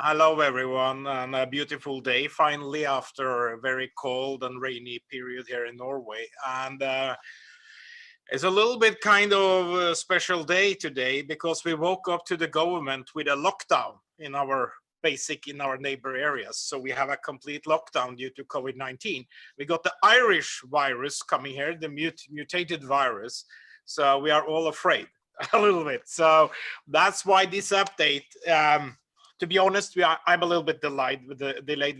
Hello everyone, and a beautiful day finally after a very cold and rainy period here in Norway. And it's a little bit kind of a special day today because we woke up to the government with a lockdown in our neighbor areas. So we have a complete lockdown due to COVID-19. We got the Irish virus coming here, the mutated virus. So we are all afraid a little bit. So that's why this update. To be honest, I'm a little bit delayed with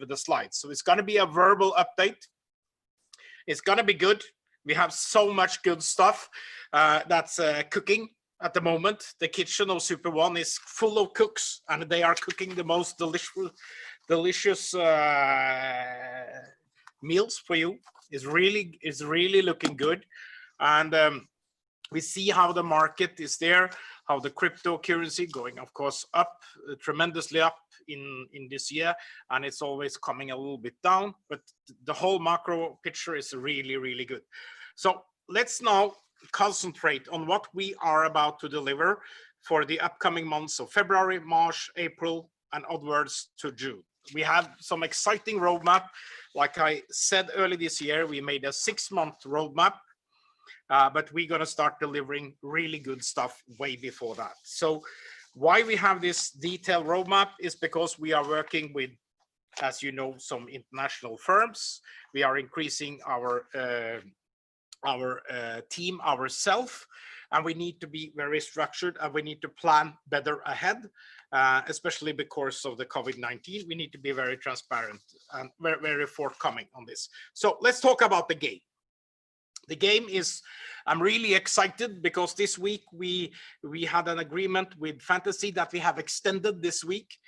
the slides. So it's going to be a verbal update. It's going to be good. We have so much good stuff that's cooking at the moment. The kitchen of Super.One is full of cooks, and they are cooking the most delicious meals for you. It's really looking good, and we see how the market is there, how the cryptocurrency going, of course, up tremendously up in this year, and it's always coming a little bit down, but the whole macro picture is really good. So let's now concentrate on what we are about to deliver for the upcoming months of February, March, April, and onwards to June. We have some exciting roadmap. Like I said early this year, we made a 6-month roadmap. But we're going to start delivering really good stuff way before that. So why we have this detailed roadmap is because we are working with, as you know, some international firms. We are increasing our team ourselves, and we need to be very structured, and we need to plan better ahead, especially because of the COVID-19. We need to be very transparent and very forthcoming on this. So let's talk about the game. The game is, I'm really excited because this week we had an agreement with Fantasy that we have extended this week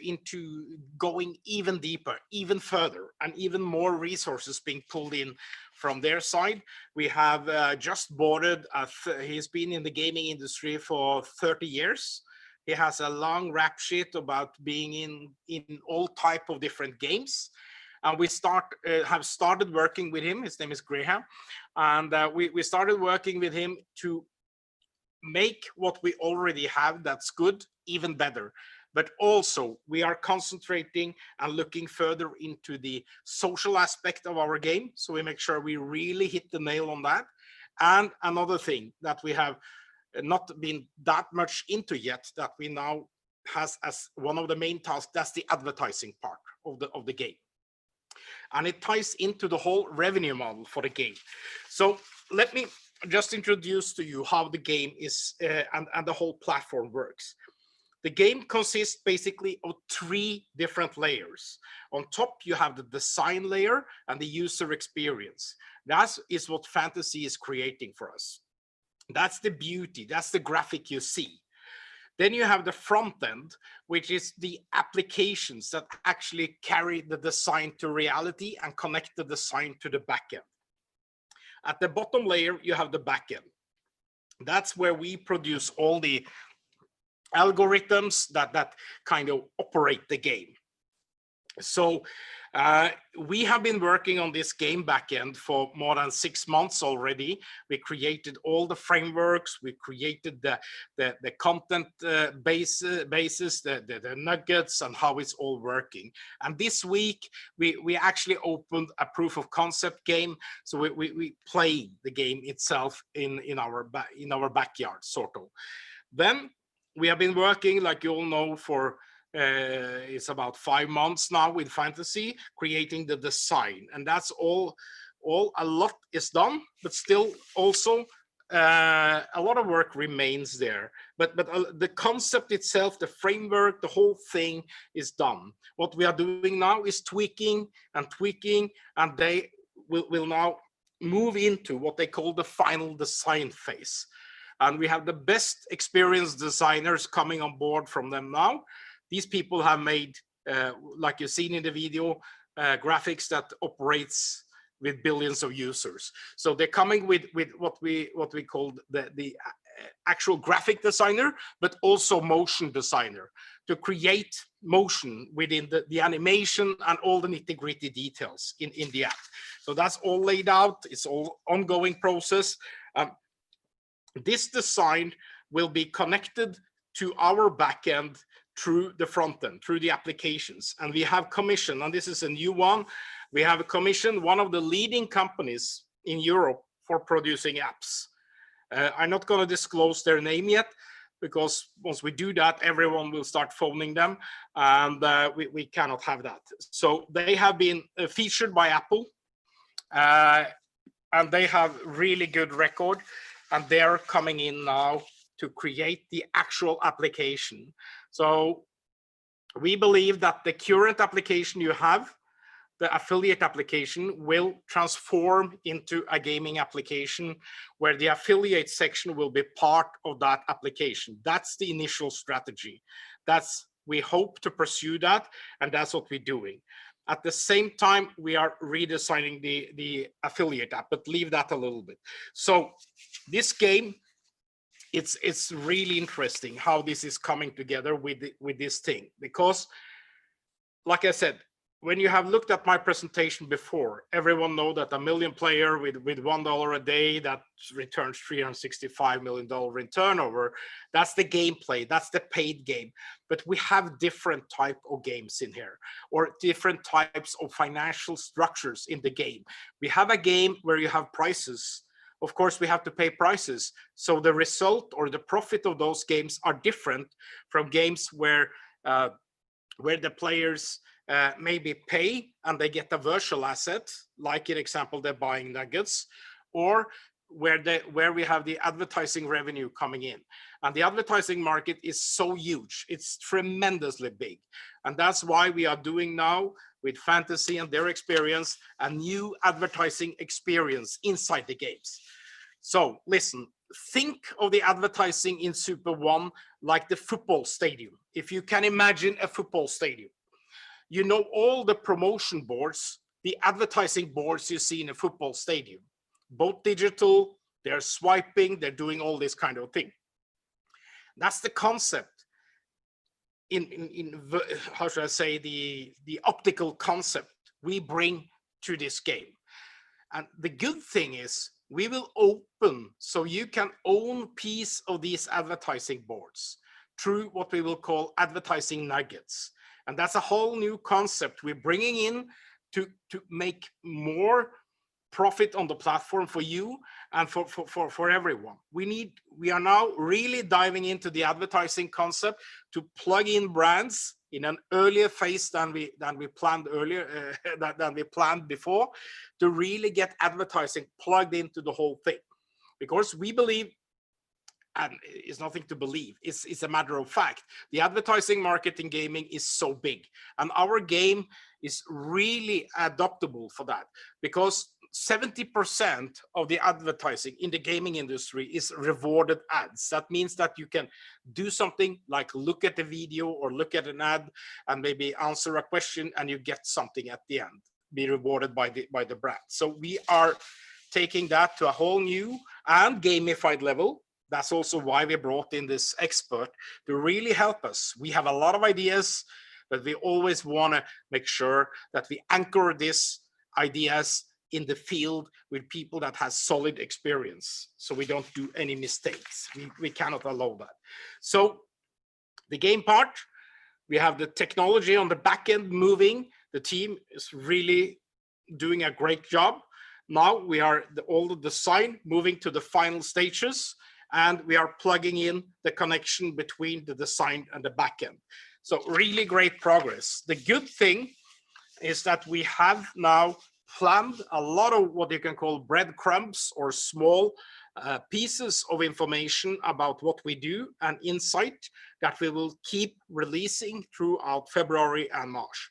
into going even deeper, even further, and even more resources being pulled in from their side. We have just boarded, he's been in the gaming industry for 30 years. He has a long rap sheet about being in all type of different games. And we have started working with him. His name is Graham. And we started working with him to make what we already have that's good even better. But also we are concentrating and looking further into the social aspect of our game. So we make sure we really hit the nail on that. And another thing that we have not been that much into yet that we now has as one of the main tasks, that's the advertising part of the game. And it ties into the whole revenue model for the game. So let me just introduce to you how the game is and the whole platform works. The game consists basically of 3 different layers. On top, you have the design layer and the user experience. That is what Fantasy is creating for us. That's the beauty, that's the graphic you see. Then you have the front end, which is the applications that actually carry the design to reality and connect the design to the back end. At the bottom layer, you have the back end. That's where we produce all the algorithms that kind of operate the game. So we have been working on this game backend for more than 6 months already. We created all the frameworks, we created the content basis, the nuggets, and how it's all working. And this week we actually opened a proof of concept game. So we play the game itself in our backyard, sort of. Then we have been working, like you all know, for it's about 5 months now with Fantasy, creating the design, and that's all a lot is done, but still also a lot of work remains there. But the concept itself, the framework, the whole thing is done. What we are doing now is tweaking, and they will now move into what they call the final design phase. And we have the best experienced designers coming on board from them now. These people have made, like you've seen in the video, graphics that operates with billions of users. So they're coming with what we call the actual graphic designer, but also motion designer to create motion within the animation and all the nitty-gritty details in the app. So that's all laid out. It's all ongoing process. This design will be connected to our backend through the front end, through the applications. And we have commissioned, and this is a new one, we have commissioned one of the leading companies in Europe for producing apps. I'm not going to disclose their name yet, because once we do that, everyone will start phoning them, and we cannot have that. So they have been featured by Apple, and they have really good record, and they're coming in now to create the actual application. So we believe that the current application you have, the affiliate application, will transform into a gaming application where the affiliate section will be part of that application. That's the initial strategy. We hope to pursue that, and that's what we're doing. At the same time, we are redesigning the affiliate app, but leave that a little bit. So this game, it's really interesting how this is coming together with this thing, because like I said, when you have looked at my presentation before, everyone know that a million player with $1 a day, that returns $365 million in turnover. That's the gameplay, that's the paid game. But we have different type of games in here, or different types of financial structures in the game. We have a game where you have prices. Of course, we have to pay prices. So the result or the profit of those games are different from games where the players maybe pay and they get a virtual asset, like in example, they're buying nuggets, or where we have the advertising revenue coming in. And the advertising market is so huge, it's tremendously big. And that's why we are doing now with Fantasy and their experience, a new advertising experience inside the games. So listen, think of the advertising in Super.One like the football stadium. If you can imagine a football stadium, you know, all the promotion boards, the advertising boards you see in a football stadium, both digital, they're swiping, they're doing all this kind of thing. That's the concept in how should I say, the optical concept we bring to this game. And the good thing is we will open so you can own piece of these advertising boards through what we will call advertising nuggets. And that's a whole new concept we're bringing in to make more profit on the platform for you and for everyone. We are now really diving into the advertising concept to plug in brands in an earlier phase than we planned earlier, than we planned before, to really get advertising plugged into the whole thing. Because we believe, and it's nothing to believe, it's a matter of fact, the advertising market in gaming is so big, and our game is really adaptable for that, because 70% of the advertising in the gaming industry is rewarded ads. That means that you can do something like look at the video or look at an ad and maybe answer a question, and you get something at the end, be rewarded by the brand. So we are taking that to a whole new and gamified level. That's also why we brought in this expert to really help us. We have a lot of ideas, but we always want to make sure that we anchor these ideas in the field with people that has solid experience, so we don't do any mistakes. We cannot allow that. So the game part, we have the technology on the back end moving. The team is really doing a great job. Now we are all the design moving to the final stages, and we are plugging in the connection between the design and the back end. So really great progress. The good thing is that we have now planned a lot of what you can call breadcrumbs, or small pieces of information about what we do and insight that we will keep releasing throughout February and March.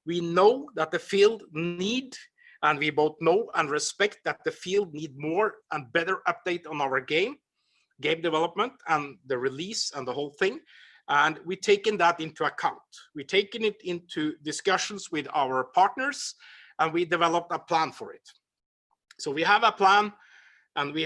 We know that the field need, and we both know and respect that the field need more and better update on our game development and the release and the whole thing. And we've taken that into account. We've taken it into discussions with our partners, and we developed a plan for it. So we have a plan, and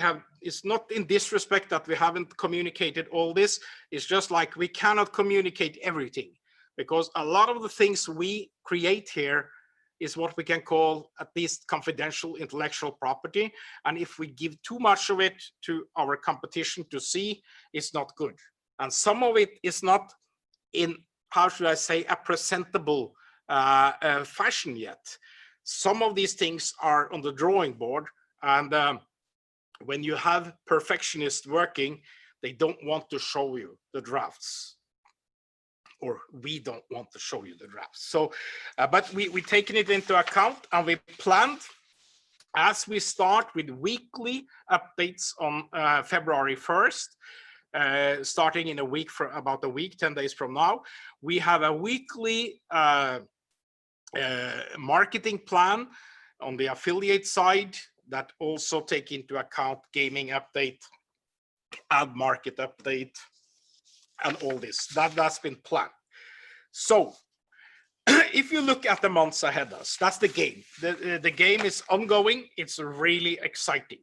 it's not in disrespect that we haven't communicated all this. It's just like we cannot communicate everything, because a lot of the things we create here is what we can call at least confidential intellectual property. And if we give too much of it to our competition to see, it's not good. And some of it is not in, how should I say, a presentable fashion yet. Some of these things are on the drawing board, and when you have perfectionists working, they don't want to show you the drafts, or we don't want to show you the drafts. So, but we taken it into account, and we planned, as we start with weekly updates on February 1st, starting in a week, for about a week, 10 days from now, we have a weekly marketing plan on the affiliate side that also take into account gaming update, ad market update, and all this. That's been planned. So if you look at the months ahead of us, that's the game. The game is ongoing. It's really exciting.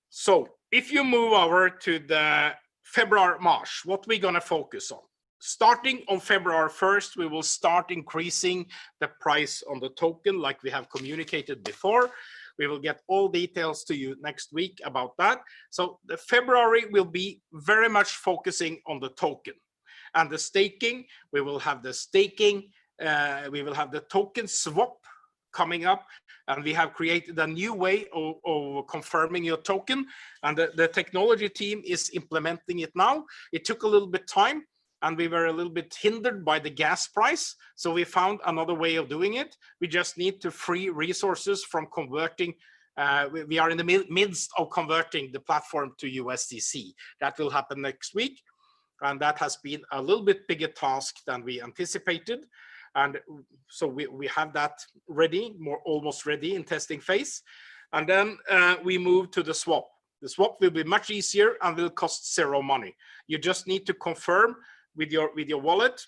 So if you move over to the February, March, what we're going to focus on. Starting on February 1st, we will start increasing the price on the token like we have communicated before. We will get all details to you next week about that. So the February will be very much focusing on the token and the staking. We will have the staking, we will have the token swap coming up, and we have created a new way of confirming your token, and the technology team is implementing it now. It took a little bit time, and we were a little bit hindered by the gas price. So we found another way of doing it. We just need to free resources from converting. We are in the midst of converting the platform to USDC. That will happen next week. And that has been a little bit bigger task than we anticipated. And so we have that ready, almost ready in testing phase. And then we move to the swap. The swap will be much easier and will cost zero money. You just need to confirm with your wallet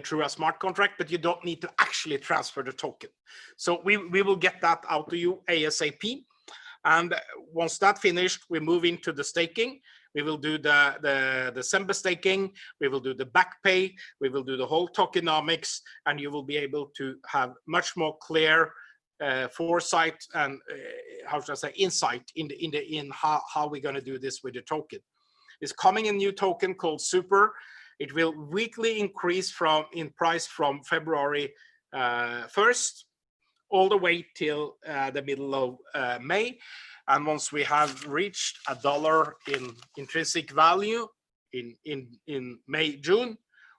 through a smart contract, but you don't need to actually transfer the token. So we will get that out to you ASAP. And once that's finished, we move into the staking. We will do the December staking. We will do the back pay. We will do the whole tokenomics, and you will be able to have much more clear foresight and how should I say, insight in how we're going to do this with the token. Is coming a new token called Super. It will weekly increase in price from February 1st all the way till the middle of May. And once we have reached $1 in intrinsic value in May, June,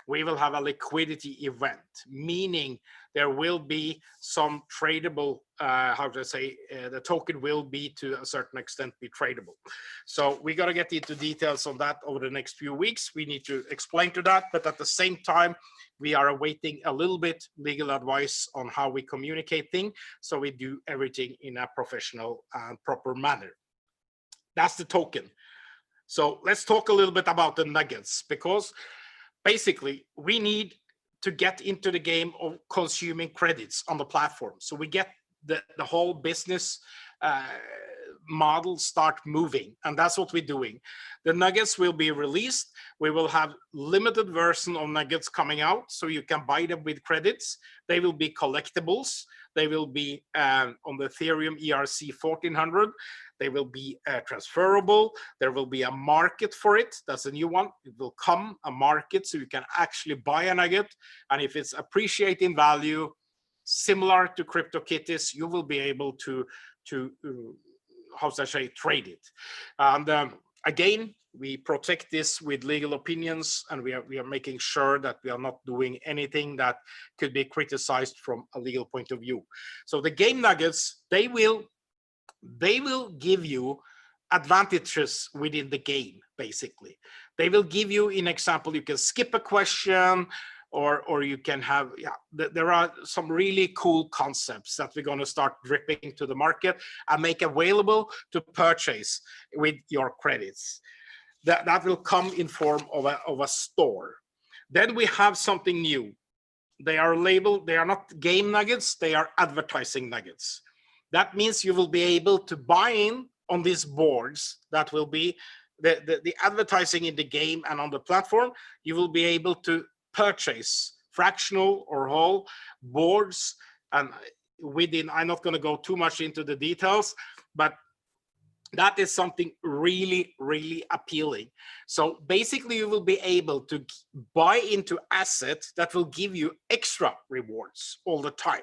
we will have a liquidity event, meaning there will be some tradable, how to say, the token will be to a certain extent be tradable. So we got to get into details on that over the next few weeks. We need to explain to that, but at the same time, we are awaiting a little bit legal advice on how we communicate things, so we do everything in a professional and proper manner. That's the token. So let's talk a little bit about the nuggets, because basically we need to get into the game of consuming credits on the platform. So we get the whole business model start moving, and that's what we're doing. The nuggets will be released. We will have limited version of nuggets coming out, so you can buy them with credits. They will be collectibles. They will be on the Ethereum ERC 1400. They will be transferable. There will be a market for it. That's a new one. It will come a market, so you can actually buy a nugget. And if it's appreciating value, similar to CryptoKitties, you will be able to how should I say, trade it. And again, we protect this with legal opinions, and we are making sure that we are not doing anything that could be criticized from a legal point of view. So the game nuggets, they will give you advantages within the game, basically. They will give you, in example, you can skip a question, or you can have, there are some really cool concepts that we're going to start dripping to the market and make available to purchase with your credits. That will come in form of a store. Then we have something new. They are labeled, they are not game nuggets, they are advertising nuggets. That means you will be able to buy in on these boards. That will be the advertising in the game and on the platform. You will be able to purchase fractional or whole boards, and within, I'm not going to go too much into the details, but That is something really, really appealing. So basically, you will be able to buy into assets that will give you extra rewards all the time.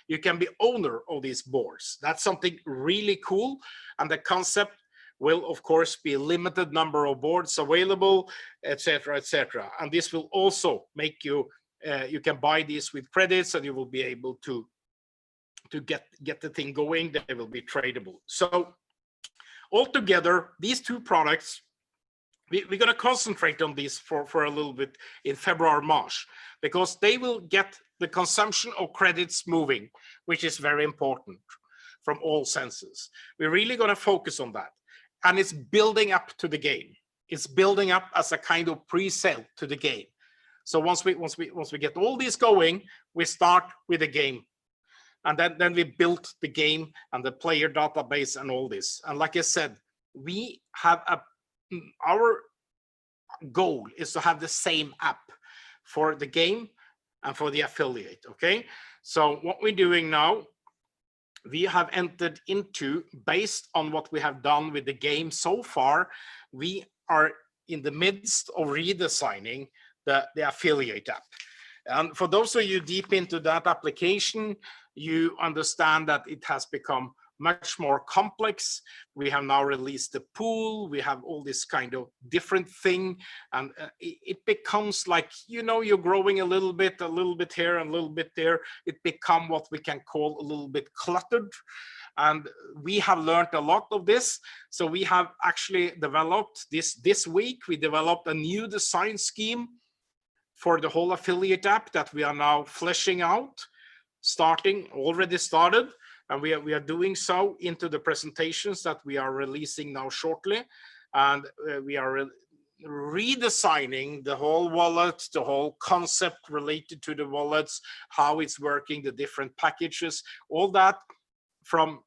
You can be owner of these boards. That's something really cool. And the concept will, of course, be a limited number of boards available, etc., etc. And this will also make you, you can buy these with credits, and you will be able to get the thing going. They will be tradable. So altogether, these two products, we're going to concentrate on these for a little bit in February, March, because they will get the consumption of credits moving, which is very important from all senses. We're really going to focus on that. And it's building up to the game. It's building up as a kind of pre-sale to the game. So once we get all these going, we start with the game. And then we built the game and the player database and all this. And like I said, we have our goal is to have the same app for the game and for the affiliate. Okay, so what we're doing now, we have entered into, based on what we have done with the game so far, we are in the midst of redesigning the affiliate app. And for those of you deep into that application, you understand that it has become much more complex. We have now released the pool. We have all this kind of different thing. And it becomes like, you know, you're growing a little bit here and a little bit there. It becomes what we can call a little bit cluttered. And we have learned a lot of this. So we have actually developed this week. We developed a new design scheme for the whole affiliate app that we are now fleshing out, already started, and we are doing so into the presentations that we are releasing now shortly. And we are redesigning the whole wallet, the whole concept related to the wallets, how it's working, the different packages, all that from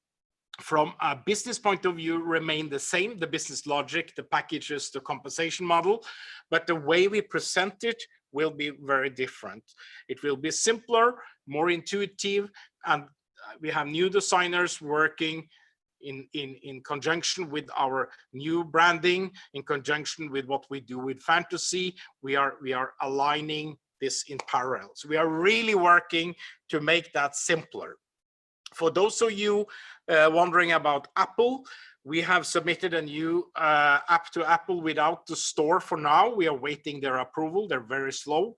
a business point of view remain the same, the business logic, the packages, the compensation model, but the way we present it will be very different. It will be simpler, more intuitive, and we have new designers working in conjunction with our new branding, in conjunction with what we do with fantasy. We are aligning this in parallel. So we are really working to make that simpler. For those of you wondering about Apple, we have submitted a new app to Apple without the store for now. We are waiting their approval. They're very slow.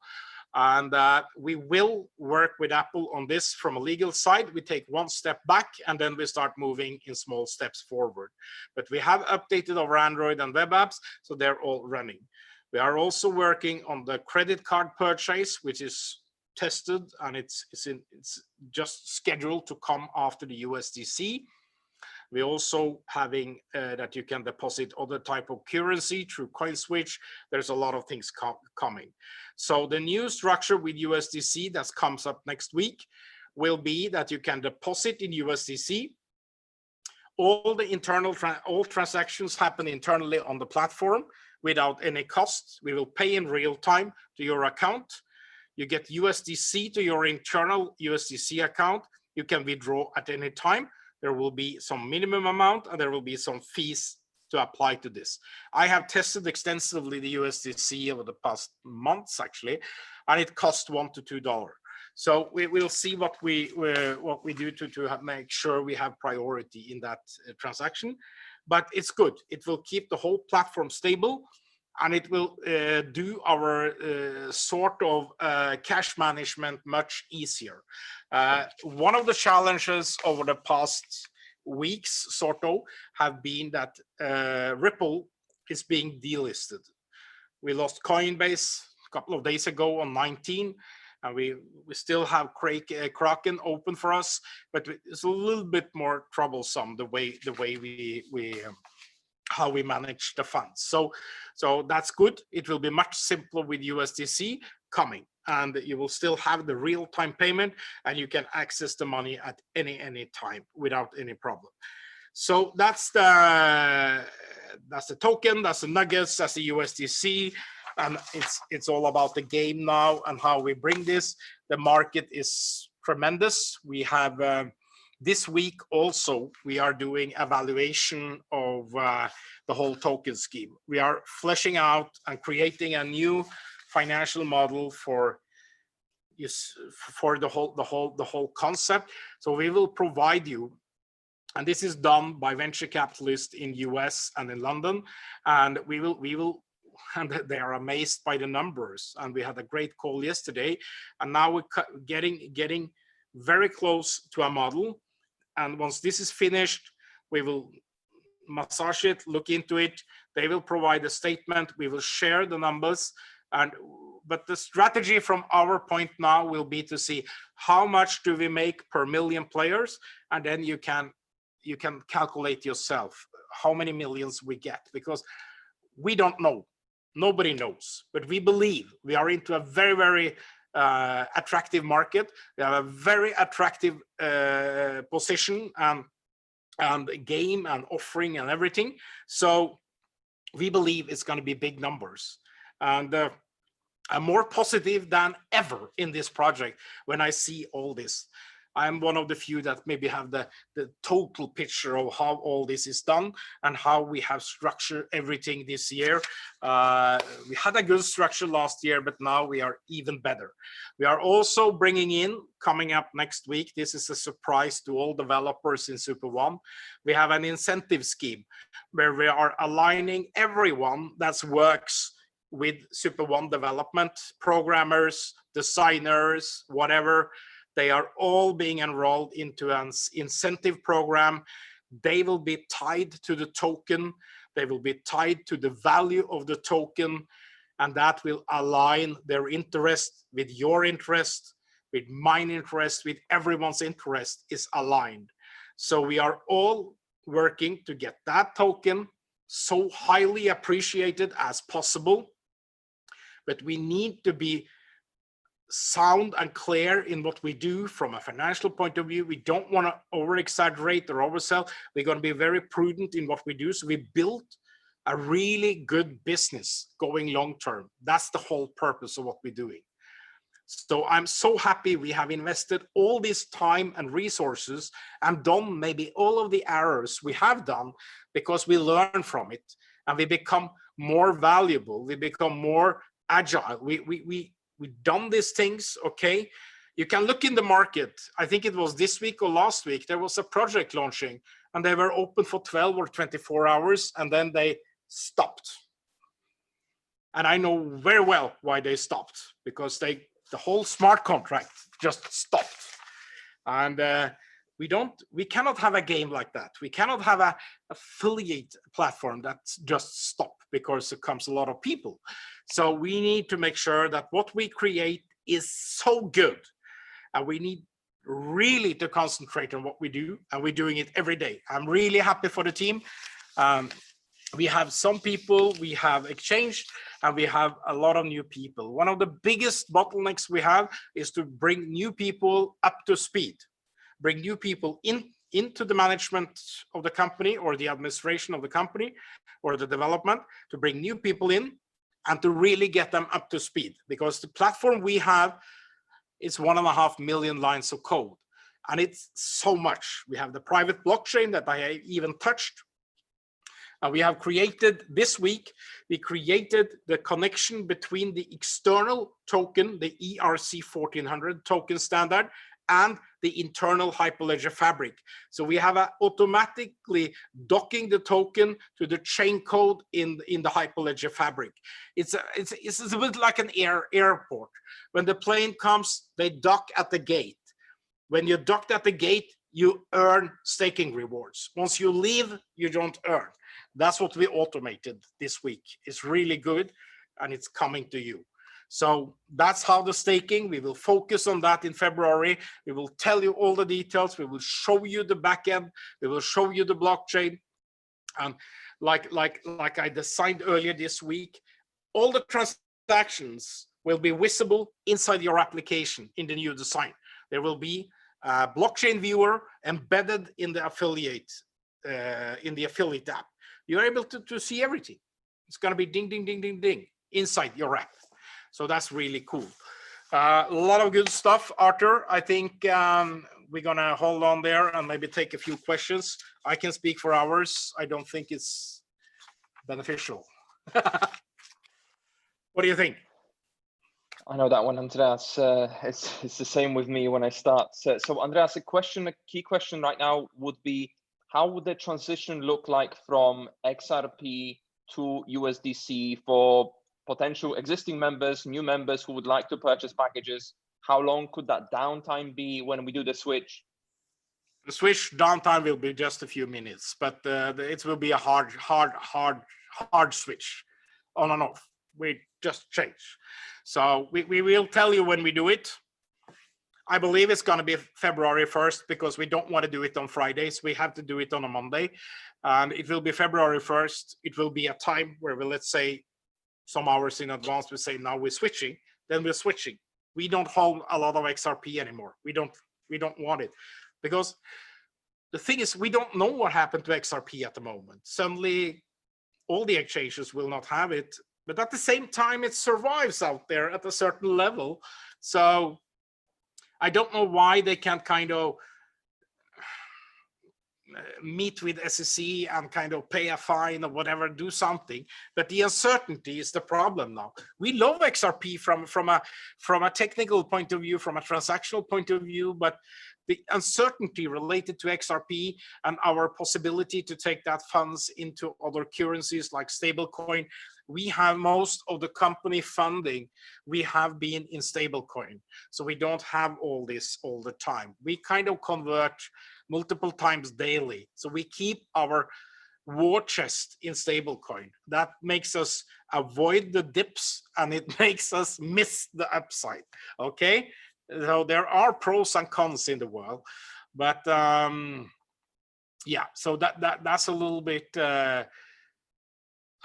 And we will work with Apple on this from a legal side. We take one step back and then we start moving in small steps forward. But we have updated our Android and web apps, so they're all running. We are also working on the credit card purchase, which is tested, and it's just scheduled to come after the USDC. We're also having that you can deposit other type of currency through CoinSwitch. There's a lot of things coming. So the new structure with USDC that comes up next week will be that you can deposit in USDC. All the internal all transactions happen internally on the platform without any cost. We will pay in real time to your account. You get USDC to your internal USDC account. You can withdraw at any time. There will be some minimum amount and there will be some fees to apply to this. I have tested extensively the USDC over the past months actually, and it costs $1 to $2. So we will see what we do to make sure we have priority in that transaction. But it's good. It will keep the whole platform stable, and it will do our sort of cash management much easier. One of the challenges over the past weeks, sort of, have been that Ripple is being delisted. We lost Coinbase a couple of days ago on 19, and we still have Kraken open for us, but it's a little bit more troublesome the way we how we manage the funds. So that's good. It will be much simpler with USDC coming, and you will still have the real-time payment, and you can access the money at any time without any problem. So that's the token, that's the nuggets, that's the USDC, and it's all about the game now and how we bring this. The market is tremendous. We have This week also, we are doing evaluation of the whole token scheme. We are fleshing out and creating a new financial model for the whole concept. So we will provide you, and this is done by venture capitalists in US and in London, and we will and they are amazed by the numbers. And we had a great call yesterday, and now we're getting very close to a model. And once this is finished, we will massage it, look into it. They will provide a statement. We will share the numbers. But the strategy from our point now will be to see how much do we make per million players, and then you can calculate yourself how many millions we get, because we don't know. Nobody knows, but we believe we are into a very, very attractive market. We have a very attractive position and game and offering and everything. So we believe it's going to be big numbers. And I'm more positive than ever in this project when I see all this. I'm one of the few that maybe have the total picture of how all this is done and how we have structured everything this year. We had a good structure last year, but now we are even better. We are also bringing in, coming up next week, this is a surprise to all developers in Super.One, we have an incentive scheme where we are aligning everyone that works with Super.One development, programmers, designers, whatever. They are all being enrolled into an incentive program. They will be tied to the token. They will be tied to the value of the token, and that will align their interest with your interest, with mine interest, with everyone's interest is aligned. So we are all working to get that token so highly appreciated as possible, but we need to be sound and clear in what we do from a financial point of view. We don't want to over exaggerate or oversell. We're going to be very prudent in what we do. So we built a really good business going long term. That's the whole purpose of what we're doing. So I'm so happy we have invested all this time and resources and done maybe all of the errors we have done, because we learn from it and we become more valuable. We become more agile. We've done these things, okay? You can look in the market. I think it was this week or last week, there was a project launching and they were open for 12 or 24 hours and then they stopped. And I know very well why they stopped, because the whole smart contract just stopped. And we cannot have a game like that. We cannot have a affiliate platform that's just stopped because it comes a lot of people. So we need to make sure that what we create is so good, and we need really to concentrate on what we do, and we're doing it every day. I'm really happy for the team. We have some people we have exchanged, and we have a lot of new people. One of the biggest bottlenecks we have is to bring new people up to speed, bring new people into the management of the company or the administration of the company or the development, to bring new people in and to really get them up to speed, because the platform we have is 1.5 million lines of code, and it's so much. We have the private blockchain that I even touched. And we have created this week, we created the connection between the external token, the ERC-1400 token standard, and the internal Hyperledger fabric. So we have automatically docking the token to the chain code in the Hyperledger fabric. It's a bit like an airport. When the plane comes, they dock at the gate. When you're docked at the gate, you earn staking rewards. Once you leave, you don't earn. That's what we automated this week. It's really good, and it's coming to you. So that's how the staking, we will focus on that in February. We will tell you all the details. We will show you the backend. We will show you the blockchain. And like I designed earlier this week, all the transactions will be visible inside your application in the new design. There will be a blockchain viewer embedded in the affiliate app. You're able to see everything. It's going to be ding, ding, ding, ding, ding inside your app. So that's really cool. A lot of good stuff, Arthur. I think we're gonna hold on there and maybe take a few questions. I can speak for hours. I don't think it's beneficial. What do you think? I know that one, Andreas. It's the same with me when I start. So Andreas, a key question right now would be, how would the transition look like from XRP to USDC for potential existing members, new members who would like to purchase packages? How long could that downtime be when we do the switch? The switch downtime will be just a few minutes, but it will be a hard switch, on and off. We just change. So we will tell you when we do it. I believe it's going to be February 1st because we don't want to do it on Fridays. We have to do it on a Monday. And it will be February 1st. It will be a time where we, let's say, some hours in advance, we say, now we're switching, then we're switching. We don't hold a lot of XRP anymore. We don't want it. Because the thing is, we don't know what happened to XRP at the moment. Suddenly, all the exchanges will not have it. But at the same time, it survives out there at a certain level. So I don't know why they can't kind of meet with SEC and kind of pay a fine or whatever, do something. But the uncertainty is the problem now. We love XRP from a technical point of view, from a transactional point of view, but the uncertainty related to XRP and our possibility to take that funds into other currencies like stablecoin, we have most of the company funding, we have been in stablecoin. So we don't have all this all the time. We kind of convert multiple times daily. So we keep our war chest in stablecoin. That makes us avoid the dips and it makes us miss the upside. Okay. So there are pros and cons in the world, but yeah, so that's a little bit, I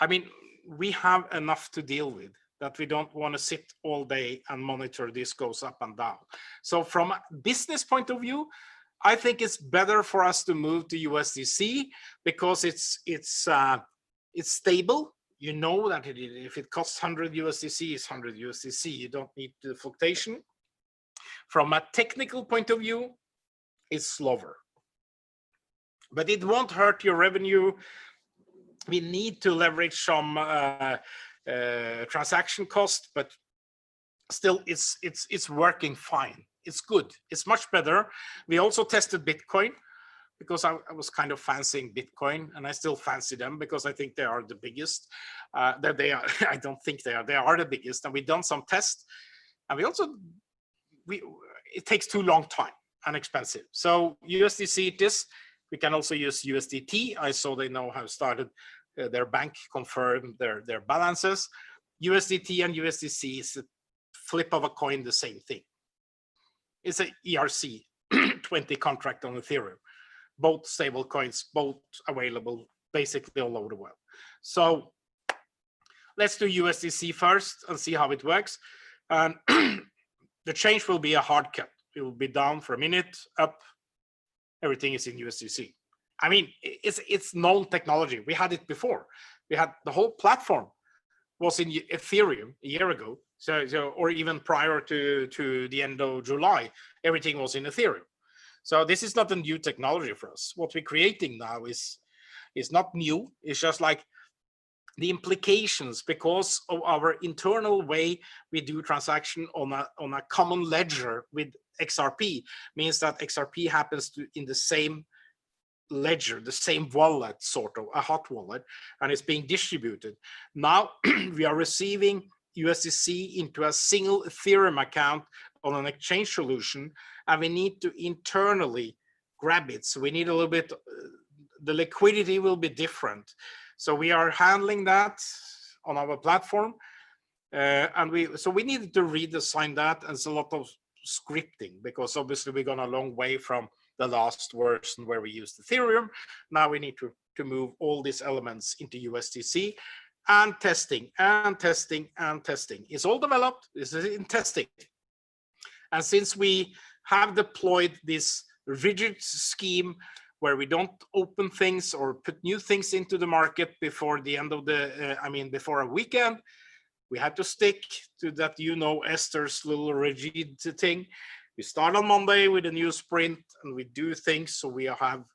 mean, we have enough to deal with that we don't want to sit all day and monitor this goes up and down. So from a business point of view, I think it's better for us to move to USDC because it's stable. You know that if it costs 100 USDC, it's 100 USDC. You don't need the fluctuation. From a technical point of view, it's slower, but it won't hurt your revenue. We need to leverage some transaction cost, but still it's working fine. It's good. It's much better. We also tested Bitcoin because I was kind of fancying Bitcoin, and I still fancy them because I think they are the biggest. That they are. I don't think they are. They are the biggest, and we've done some tests, and we also it takes too long time and expensive. So USDC it is. We can also use USDT. I saw they now have started their bank confirmed their balances. USDT and USDC is a flip of a coin, the same thing. It's a ERC 20 contract on Ethereum. Both stable coins, both available basically all over the world. So let's do USDC first and see how it works. And the change will be a hard cut. It will be down for a minute, up. Everything is in USDC. I mean, it's known technology. We had it before. We had the whole platform was in Ethereum a year ago. So or even prior to the end of July, everything was in Ethereum. So this is not a new technology for us. What we're creating now is not new. It's just like the implications because of our internal way we do transaction on a common ledger with XRP means that XRP happens to in the same ledger, the same wallet, sort of a hot wallet, and it's being distributed. Now we are receiving USDC into a single Ethereum account on an exchange solution, and we need to internally grab it. So we need a little bit, the liquidity will be different. So we are handling that on our platform, and we needed to redesign that, and it's a lot of scripting because obviously we've gone a long way from the last version where we used Ethereum. Now we need to move all these elements into USDC and testing and testing and testing. It's all developed, this is in testing. And since we have deployed this rigid scheme where we don't open things or put new things into the market before the end of the, before a weekend, we had to stick to that, Esther's little rigid thing. We start on Monday with a new sprint, and we do things so we have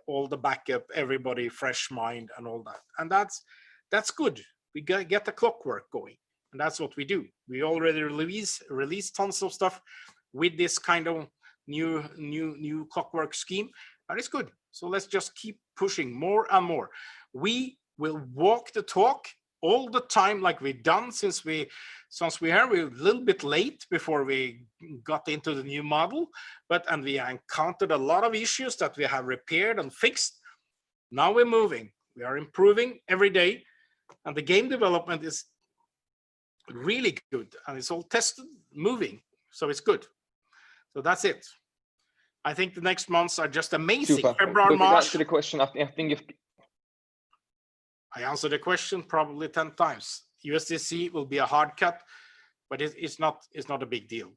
all the backup, everybody fresh mind and all that. And that's good. We get the clockwork going, and that's what we do. We already release tons of stuff with this kind of new clockwork scheme, and it's good. So let's just keep pushing more and more. We will walk the talk all the time, like we've done since we're a little bit late before we got into the new model, and we encountered a lot of issues that we have repaired and fixed. Now we're moving. We are improving every day, and the game development is really good, and it's all tested, moving, so it's good. So that's it. I think the next months are just amazing. Super. February, March. Answer the question. I think if I answered the question probably 10 times. USDC will be a hard cut, but it's not a big deal.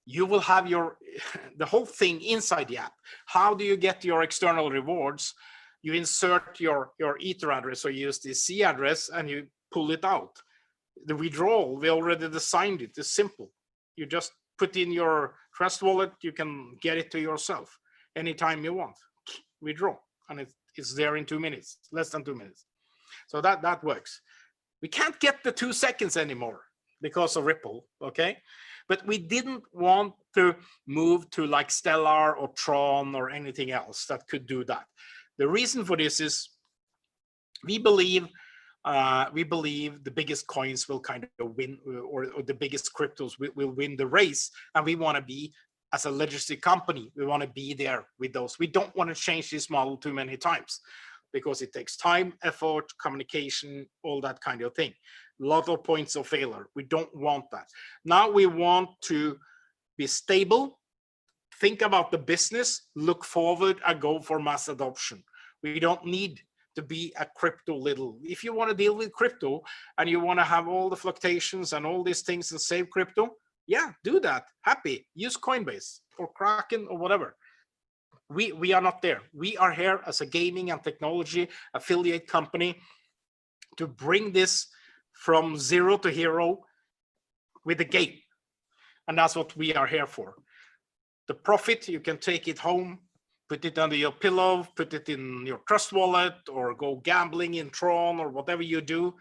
You will have the whole thing inside the app. How do you get your external rewards? You insert your Ether address or USDC address, and you pull it out. The withdrawal, we already designed it. It's simple. You just put in your Trust wallet. You can get it to yourself anytime you want. Withdraw, and it's there in 2 minutes, less than 2 minutes. So that works. We can't get the 2 seconds anymore because of Ripple, okay? But we didn't want to move to like Stellar or Tron or anything else that could do that. The reason for this is we believe the biggest coins will kind of win, or the biggest cryptos will win the race, and we want to be, as a legacy company, we want to be there with those. We don't want to change this model too many times, because it takes time, effort, communication, all that kind of thing. A lot of points of failure. We don't want that. Now we want to be stable, think about the business, look forward, and go for mass adoption. We don't need to be a crypto little. If you want to deal with crypto and you want to have all the fluctuations and all these things and save crypto, yeah, do that. Happy. Use Coinbase or Kraken or whatever. We are not there. We are here as a gaming and technology affiliate company to bring this from zero to hero with the game. And that's what we are here for. The profit, you can take it home, put it under your pillow, put it in your Trust wallet, or go gambling in Tron or whatever you do.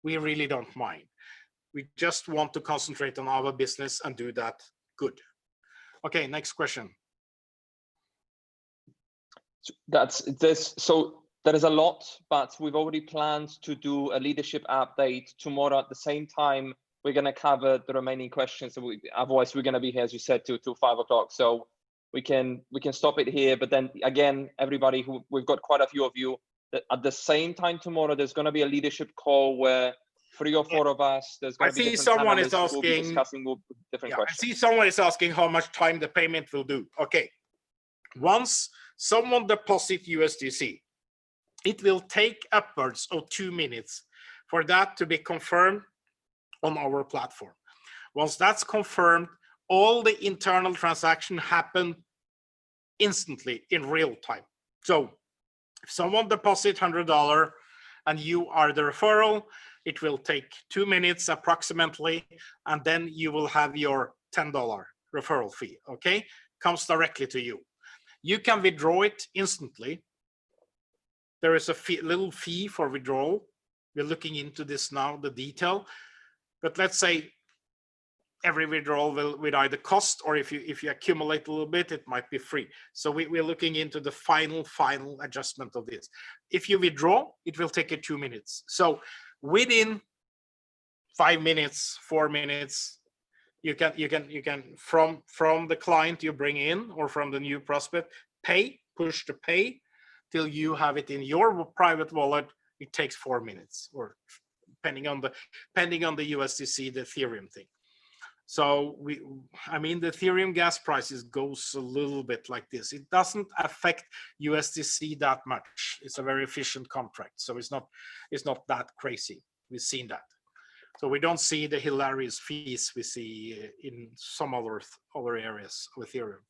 We really don't mind. We just want to concentrate on our business and do that good. Okay, next question. So there is a lot, but we've already planned to do a leadership update tomorrow at the same time. We're going to cover the remaining questions. Otherwise, we're going to be here, as you said, till 5 o'clock. So we can stop it here. But then again, everybody, we've got quite a few of you. That at the same time tomorrow, there's going to be a leadership call where 3 or 4 of us. There's going to be different someone is asking. We'll be discussing different questions. I see someone is asking how much time the payment will do. Okay, once someone deposits USDC, it will take upwards of 2 minutes for that to be confirmed on our platform. Once that's confirmed, all the internal transactions happen instantly in real time. So if someone deposits $100 and you are the referral, it will take 2 minutes approximately, and then you will have your $10 referral fee, okay? Comes directly to you. You can withdraw it instantly. There is a little fee for withdrawal. We're looking into this now, the detail. But let's say every withdrawal will either cost, or if you accumulate a little bit, it might be free. So we're looking into the final adjustment of this. If you withdraw, it will take you 2 minutes. So within 5 minutes, 4 minutes, you can from the client you bring in or from the new prospect, push to pay till you have it in your private wallet. It takes 4 minutes, or depending on the USDC, the Ethereum thing. So the Ethereum gas prices goes a little bit like this. It doesn't affect USDC that much. It's a very efficient contract, so it's not that crazy. We've seen that. So we don't see the hilarious fees we see in some other areas with Ethereum.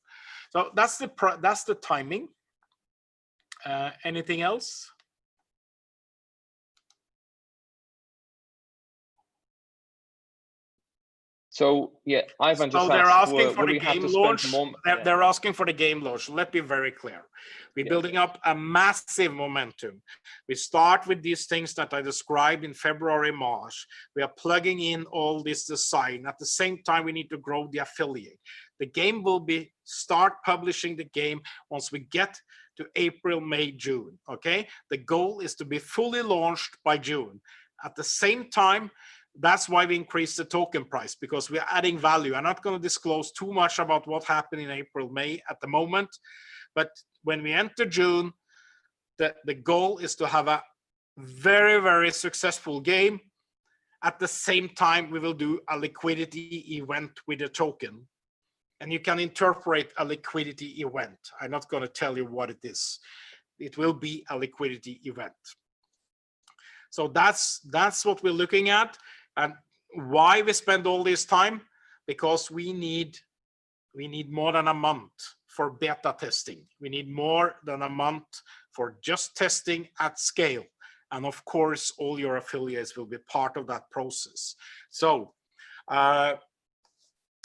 So that's the timing. Anything else? So yeah, Ivan just So they're asked, asking for will the we have game to spend launch. more? They're asking for the game launch. Let me be very clear. We're Yeah. building up a massive momentum. We start with these things that I described in February, March. We are plugging in all this design. At the same time, we need to grow the affiliate. The game will be start publishing the game once we get to April, May, June. Okay. The goal is to be fully launched by June. At the same time, that's why we increased the token price, because we're adding value. I'm not going to disclose too much about what happened in April, May at the moment, but when we enter June, the goal is to have a very, very successful game. At the same time, we will do a liquidity event with a token. And you can interpret a liquidity event. I'm not going to tell you what it is. It will be a liquidity event. So that's what we're looking at. And why we spend all this time? Because we need more than a month for beta testing. We need more than a month for just testing at scale. And of course, all your affiliates will be part of that process. So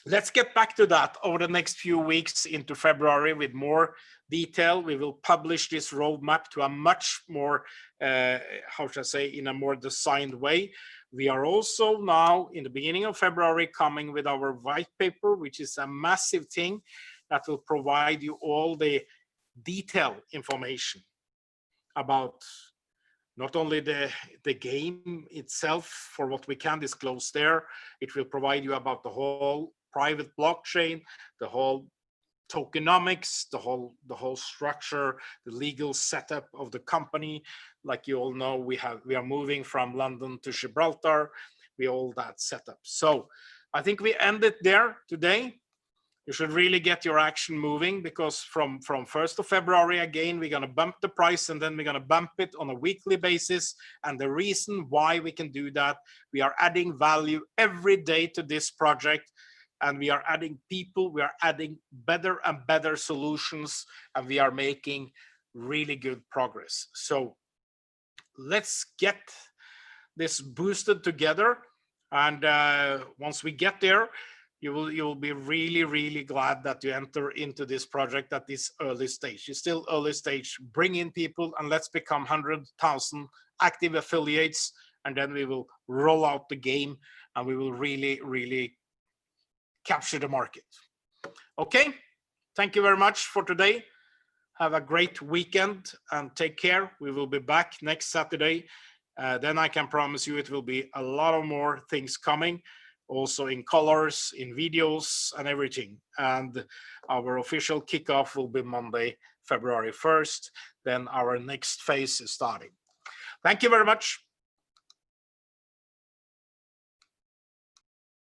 let's get back to that over the next few weeks into February with more detail. We will publish this roadmap to a much more, how should I say, in a more designed way. We are also now in the beginning of February coming with our white paper, which is a massive thing that will provide you all the detailed information about not only the game itself for what we can disclose there, it will provide you about the whole private blockchain, the whole tokenomics, the whole structure, the legal setup of the company. Like you all know, we are moving from London to Gibraltar. We all that setup. So I think we end it there today. You should really get your action moving, because from 1st of February, again, we're going to bump the price, and then we're going to bump it on a weekly basis. And the reason why we can do that, we are adding value every day to this project, and we are adding people, we are adding better and better solutions, and we are making really good progress. So let's get this boosted together. And once we get there, you will be really, really glad that you enter into this project at this early stage. It's still early stage. Bring in people and let's become 100,000 active affiliates, and then we will roll out the game and we will really, really capture the market. Okay, thank you very much for today. Have a great weekend and take care. We will be back next Saturday. Then I can promise you it will be a lot of more things coming, also in colors, in videos and everything. And our official kickoff will be Monday, February 1st. Then our next phase is starting. Thank you very much.